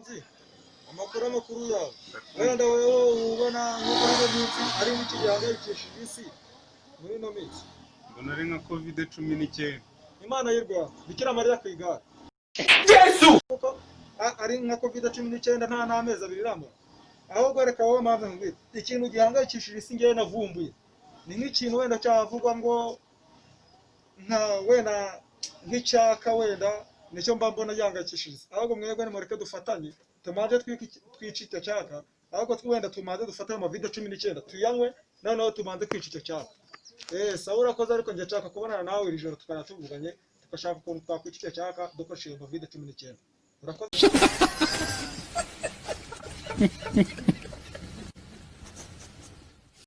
nzi amakuru yawe wenda wowe ubona nk'uko hari iminsi ari iki gihangayikishije isi muri ino minsi mbona ari nka COVID-19 Imana y'u Rwanda Bikira Mariya ku igare Yesu kuko ari nka COVID-19 nta n'amezi abiri iramara ahubwo reka wowe mpamvu nkubwira ikintu gihangayikishije isi ngewe navumbuye ni nk'ikintu wenda cyavugwa ngo nka wenda nk'icyaka wenda nicyo mba mbona gihangayikishije isi ahubwo mwebwe nimureke dufatanye tumaze twicita cyaka ahubwo wenda tumaze dufatanye mu video 19 tuyanywe noneho tumaze kwicita cyaka sawa urakoze ariko nje cyaka kubonana nawe iri joro tukana tuvuganye tukashaka ukuntu twakwicita cyaka dukoresheje mu video 19 urakoze